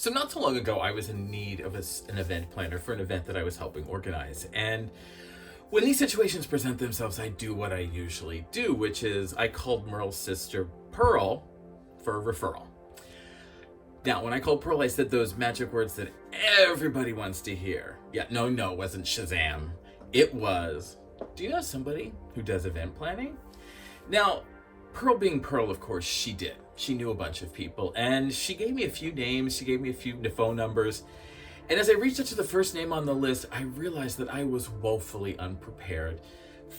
So not so long ago, I was in need of an event planner for an event that I was helping organize. And when these situations present themselves, I do what I usually do, which is I called Merle's sister Pearl for a referral. Now, when I called Pearl, I said those magic words that everybody wants to hear. Yeah, no, it wasn't Shazam. It was, do you know somebody who does event planning? Now, Pearl being Pearl, of course, she did. She knew a bunch of people, and she gave me a few names, she gave me a few phone numbers. And as I reached out to the first name on the list, I realized that I was woefully unprepared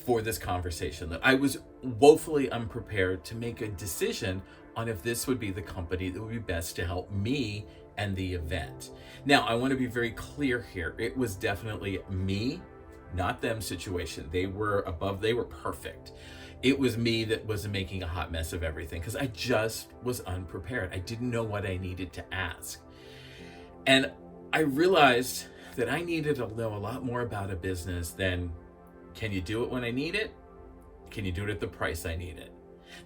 for this conversation, that I was woefully unprepared to make a decision on if this would be the company that would be best to help me and the event. Now, I want to be very clear here. It was definitely me, not them situation. They were perfect. It was me that was making a hot mess of everything because I just was unprepared. I didn't know what I needed to ask. And I realized that I needed to know a lot more about a business than, can you do it when I need it? Can you do it at the price I need it?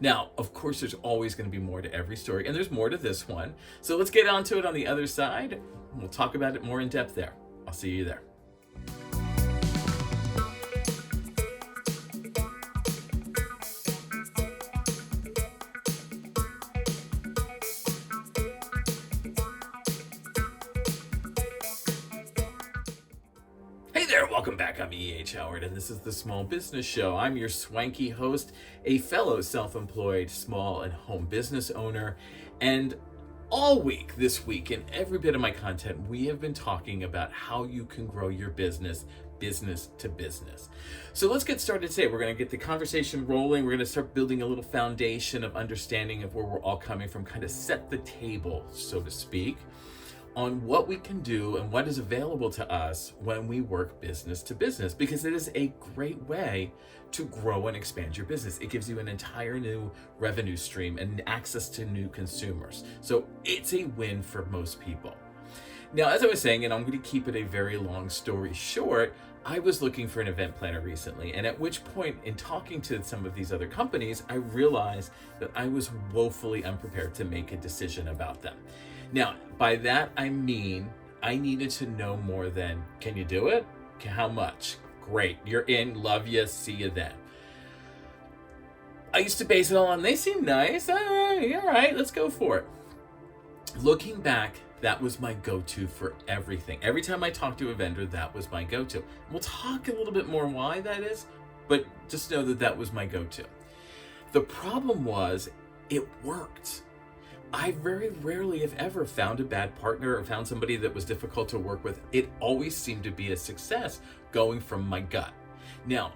Now, of course, there's always going to be more to every story, and there's more to this one. So let's get onto it on the other side. We'll talk about it more in depth there. I'll see you there. Welcome back. I'm E.H. Howard, and this is the Small Business Show. I'm your swanky host, a fellow self-employed small and home business owner. And all week, this week, in every bit of my content, we have been talking about how you can grow your business to business. So let's get started today. We're going to get the conversation rolling. We're going to start building a little foundation of understanding of where we're all coming from, kind of set the table, so to speak, on what we can do and what is available to us when we work business to business, because it is a great way to grow and expand your business. It gives you an entire new revenue stream and access to new consumers. So it's a win for most people. Now, as I was saying, and I'm going to keep it a very long story short, I was looking for an event planner recently, and at which point in talking to some of these other companies, I realized that I was woefully unprepared to make a decision about them. Now, by that, I mean, I needed to know more than, can you do it? How much? Great, you're in, love you, see you then. I used to base it all on, they seem nice, all right, let's go for it. Looking back, that was my go-to for everything. Every time I talked to a vendor, that was my go-to. We'll talk a little bit more why that is, but just know that that was my go-to. The problem was, it worked. I very rarely, if ever, found a bad partner or found somebody that was difficult to work with. It always seemed to be a success going from my gut. Now,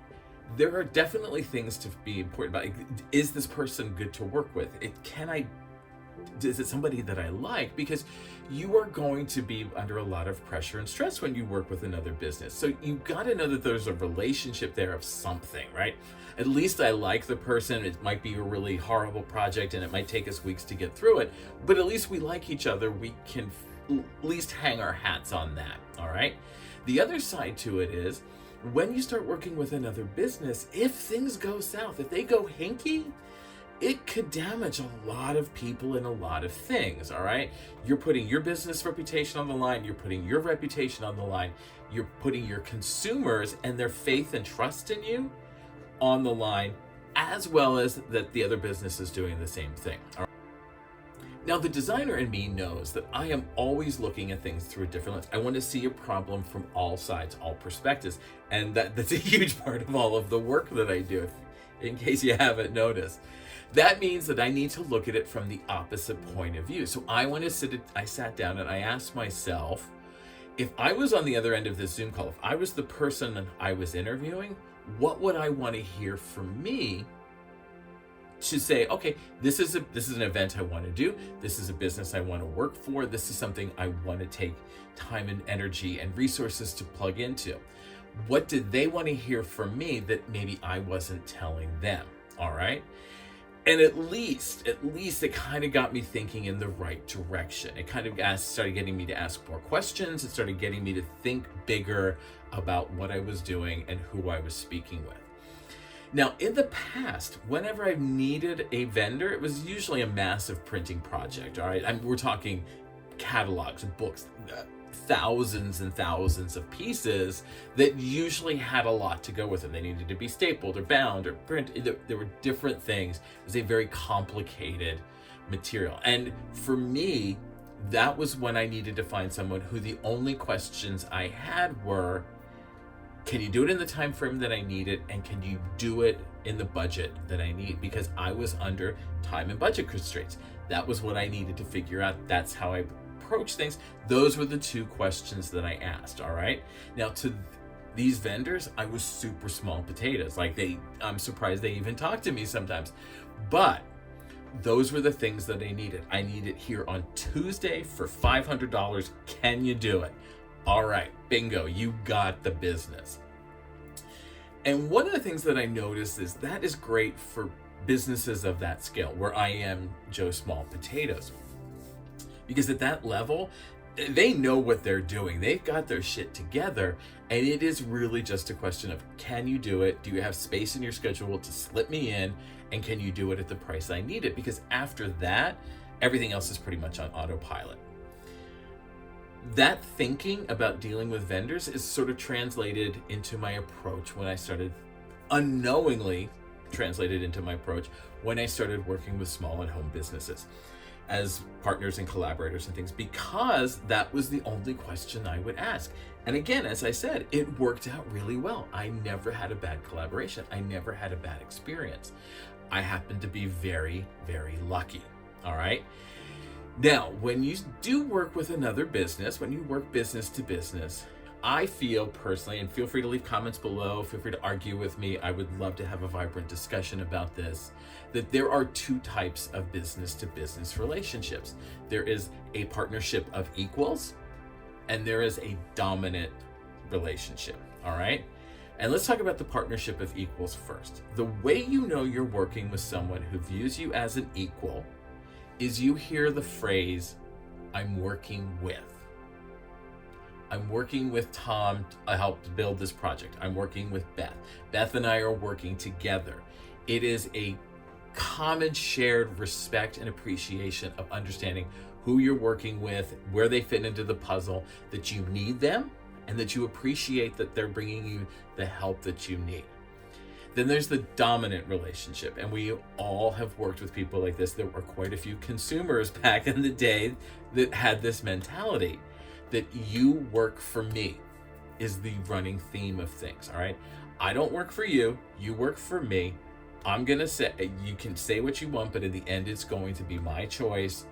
there are definitely things to be important about. Is this person good to work with? Is it somebody that I like? Because you are going to be under a lot of pressure and stress when you work with another business. So you've got to know that there's a relationship there of something, right? At least I like the person. It might be a really horrible project and it might take us weeks to get through it, but at least we like each other. We can at least hang our hats on that, all right? The other side to it is, when you start working with another business, if things go south, if they go hinky, it could damage a lot of people and a lot of things, all right? You're putting your business reputation on the line. You're putting your reputation on the line. You're putting your consumers and their faith and trust in you on the line, as well as that the other business is doing the same thing. All right? Now, the designer in me knows that I am always looking at things through a different lens. I want to see a problem from all sides, all perspectives. And that's a huge part of all of the work that I do, in case you haven't noticed. That means that I need to look at it from the opposite point of view. So I sat down and I asked myself, if I was on the other end of this Zoom call, if I was the person I was interviewing, what would I want to hear from me to say, okay, this is an event I want to do. This is a business I want to work for. This is something I want to take time and energy and resources to plug into. What did they want to hear from me that maybe I wasn't telling them? All right. And at least it kind of got me thinking in the right direction. It kind of started getting me to ask more questions. It started getting me to think bigger about what I was doing and who I was speaking with. Now, in the past, whenever I've needed a vendor, it was usually a massive printing project, all right? We're talking catalogs, books, thousands and thousands of pieces that usually had a lot to go with them. They needed to be stapled or bound or printed. There were different things. It was a very complicated material. And for me, that was when I needed to find someone who the only questions I had were, can you do it in the time frame that I need it? And can you do it in the budget that I need? Because I was under time and budget constraints. That was what I needed to figure out. That's how I approach things. Those were the two questions that I asked. All right. Now to these vendors, I was super small potatoes. Like I'm surprised they even talk to me sometimes, but those were the things that I needed. I need it here on Tuesday for $500. Can you do it? All right, bingo, you got the business. And one of the things that I noticed is that is great for businesses of that scale, where I am Joe Small Potatoes. Because at that level, they know what they're doing. They've got their shit together. And it is really just a question of, can you do it? Do you have space in your schedule to slip me in? And can you do it at the price I need it? Because after that, everything else is pretty much on autopilot. That thinking about dealing with vendors is sort of translated into my approach when I started, unknowingly translated into my approach when I started working with small and home businesses as partners and collaborators and things, because that was the only question I would ask. And again, as I said, it worked out really well. I never had a bad collaboration. I never had a bad experience. I happened to be very, very lucky. All right. Now, when you do work with another business, when you work business to business, I feel personally, and feel free to leave comments below, feel free to argue with me. I would love to have a vibrant discussion about this, that there are two types of business to business relationships. There is a partnership of equals, and there is a dominant relationship. All right. And let's talk about the partnership of equals first. The way you know you're working with someone who views you as an equal is you hear the phrase, I'm working with. I'm working with Tom to help build this project. I'm working with Beth. Beth and I are working together. It is a common shared respect and appreciation of understanding who you're working with, where they fit into the puzzle, that you need them, and that you appreciate that they're bringing you the help that you need. Then there's the dominant relationship, and we all have worked with people like this. There were quite a few consumers back in the day that had this mentality that you work for me is the running theme of things. All right. I don't work for you. You work for me. I'm going to say, you can say what you want, but in the end, it's going to be my choice.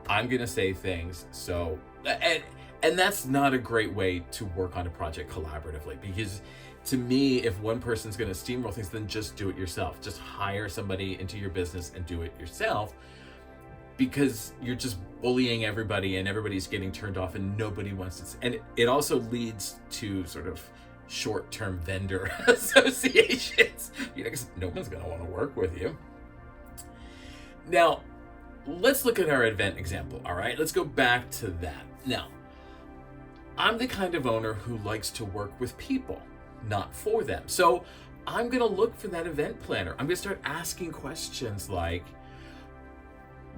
I'm going to say things. So, and that's not a great way to work on a project collaboratively, because to me, if one person's going to steamroll things, then just do it yourself. Just hire somebody into your business and do it yourself, because you're just bullying everybody and everybody's getting turned off and nobody wants to. And it also leads to sort of short-term vendor associations, because no one's going to want to work with you. Now, let's look at our event example. All right, let's go back to that. Now, I'm the kind of owner who likes to work with people, not for them. So I'm going to look for that event planner. I'm going to start asking questions like,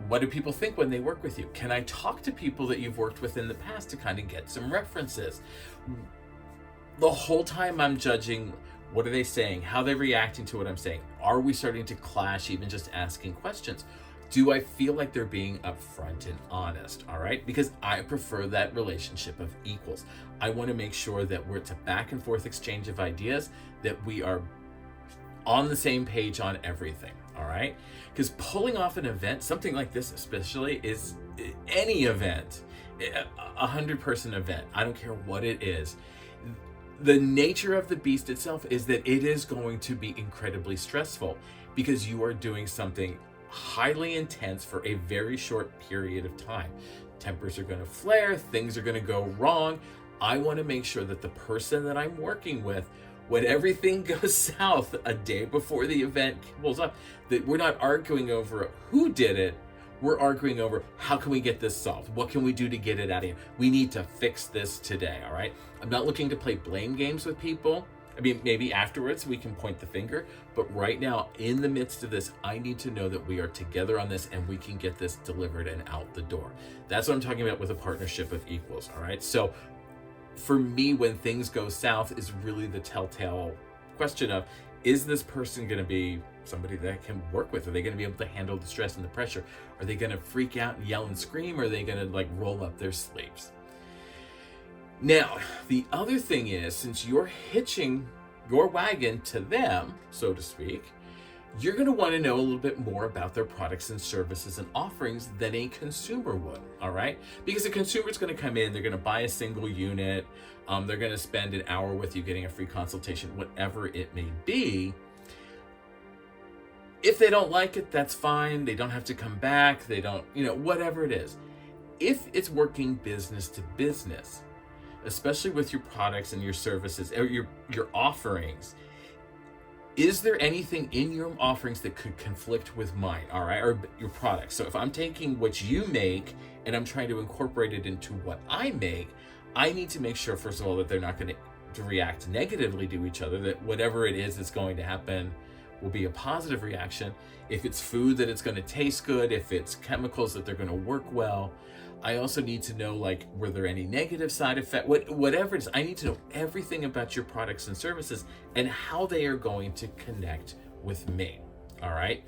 what do people think when they work with you? Can I talk to people that you've worked with in the past to kind of get some references? The whole time I'm judging, what are they saying? How are they reacting to what I'm saying? Are we starting to clash, even just asking questions? Do I feel like they're being upfront and honest? All right, because I prefer that relationship of equals. I want to make sure that it's a back and forth exchange of ideas, that we are on the same page on everything. All right, because pulling off an event, something like this especially, is any event, 100-person event, I don't care what it is. The nature of the beast itself is that it is going to be incredibly stressful, because you are doing something highly intense for a very short period of time. Tempers are going to flare, things are going to go wrong. I want to make sure that the person that I'm working with, when everything goes south a day before the event pulls up, that we're not arguing over who did it. We're arguing over, how can we get this solved? What can we do to get it out of here? We need to fix this today, all right? I'm not looking to play blame games with people. I mean, maybe afterwards we can point the finger, but right now, in the midst of this, I need to know that we are together on this and we can get this delivered and out the door. That's what I'm talking about with a partnership of equals, all right? So for me, when things go south is really the telltale question of, is this person going to be somebody that I can work with? Are they going to be able to handle the stress and the pressure? Are they going to freak out and yell and scream? Or are they going to like roll up their sleeves? Now, the other thing is, since you're hitching your wagon to them, so to speak, you're going to want to know a little bit more about their products and services and offerings than a consumer would, all right? Because a consumer is going to come in, they're going to buy a single unit, they're going to spend an hour with you getting a free consultation, whatever it may be. If they don't like it, that's fine. They don't have to come back. They don't, whatever it is. If it's working business to business, especially with your products and your services or your offerings, is there anything in your offerings that could conflict with mine, all right, or your products? So if I'm taking what you make and I'm trying to incorporate it into what I make, I need to make sure, first of all, that they're not going to react negatively to each other, that whatever it is that's going to happen will be a positive reaction. If it's food, that it's going to taste good. If it's chemicals, that they're going to work well. I also need to know, like, were there any negative side effects? Whatever it is, I need to know everything about your products and services and how they are going to connect with me, all right?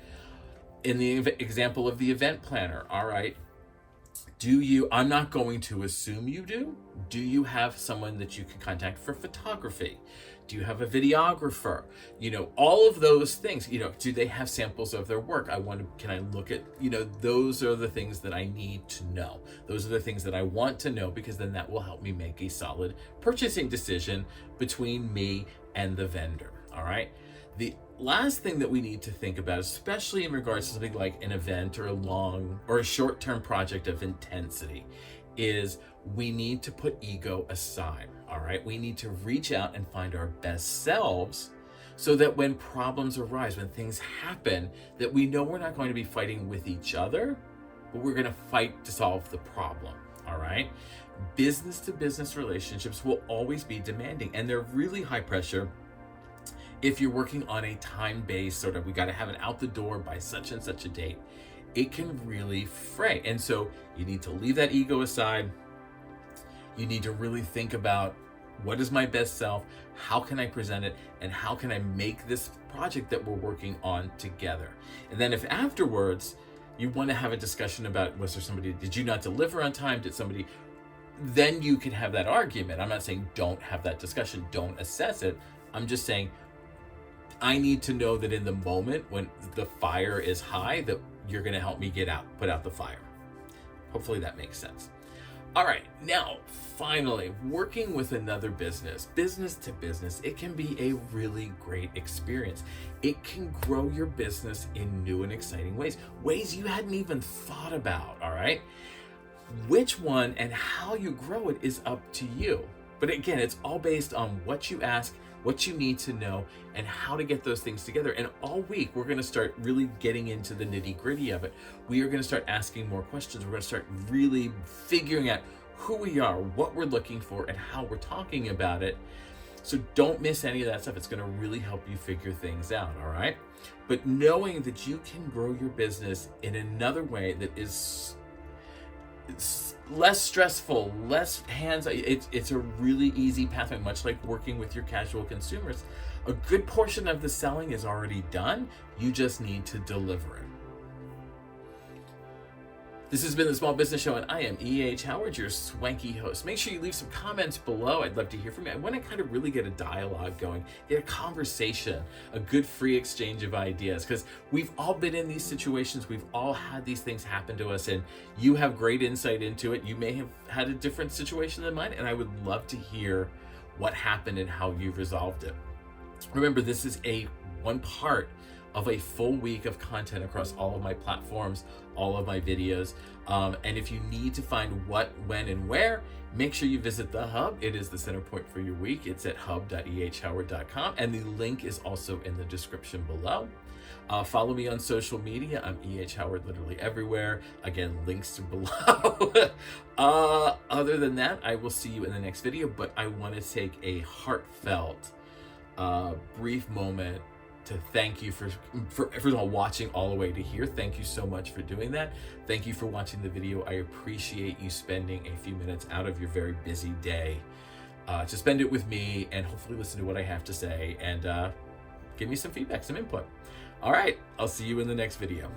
In the example of the event planner, all right, I'm not going to assume you do you have someone that you can contact for photography? Do you have a videographer? All of those things, do they have samples of their work? Can I look at, those are the things that I need to know. Those are the things that I want to know, because then that will help me make a solid purchasing decision between me and the vendor, all right? The last thing that we need to think about, especially in regards to something like an event or a short-term project of intensity, is we need to put ego aside, all right? We need to reach out and find our best selves so that when problems arise, when things happen, that we know we're not going to be fighting with each other, but we're going to fight to solve the problem, all right? Business to business relationships will always be demanding, and they're really high pressure. If you're working on a time-based sort of, we got to have it out the door by such and such a date, it can really fray. And so you need to leave that ego aside. You need to really think about, what is my best self? How can I present it? And how can I make this project that we're working on together? And then if afterwards you want to have a discussion about, did you not deliver on time? Then you can have that argument. I'm not saying don't have that discussion, don't assess it. I'm just saying, I need to know that in the moment when the fire is high, that you're going to help me put out the fire. Hopefully that makes sense. All right, now, finally, working with another business to business, it can be a really great experience. It can grow your business in new and exciting ways you hadn't even thought about, all right? Which one and how you grow it is up to you. But again, it's all based on what you ask, what you need to know, and how to get those things together. And all week, we're going to start really getting into the nitty-gritty of it. We are going to start asking more questions. We're going to start really figuring out who we are, what we're looking for, and how we're talking about it. So don't miss any of that stuff. It's going to really help you figure things out, all right? But knowing that you can grow your business in another way that is less stressful, less hands-on. It's a really easy pathway, much like working with your casual consumers. A good portion of the selling is already done. You just need to deliver it. This has been the Small Business Show, and I am E.H. Howard, your swanky host. Make sure you leave some comments below. I'd love to hear from you. I want to kind of really get a dialogue going, get a conversation, a good free exchange of ideas, because we've all been in these situations. We've all had these things happen to us, and you have great insight into it. You may have had a different situation than mine, and I would love to hear what happened and how you resolved it. Remember, this is one part of a full week of content across all of my platforms, all of my videos. And if you need to find what, when, and where, make sure you visit the Hub. It is the center point for your week. It's at hub.ehhoward.com, and the link is also in the description below. Follow me on social media. I'm E.H. Howard literally everywhere. Again, links are below. Other than that, I will see you in the next video, but I want to take a heartfelt a brief moment to thank you for first of all watching all the way to here. Thank you so much for doing that. Thank you for watching the video. I appreciate you spending a few minutes out of your very busy day to spend it with me and hopefully listen to what I have to say and give me some feedback, some input. All right, I'll see you in the next video.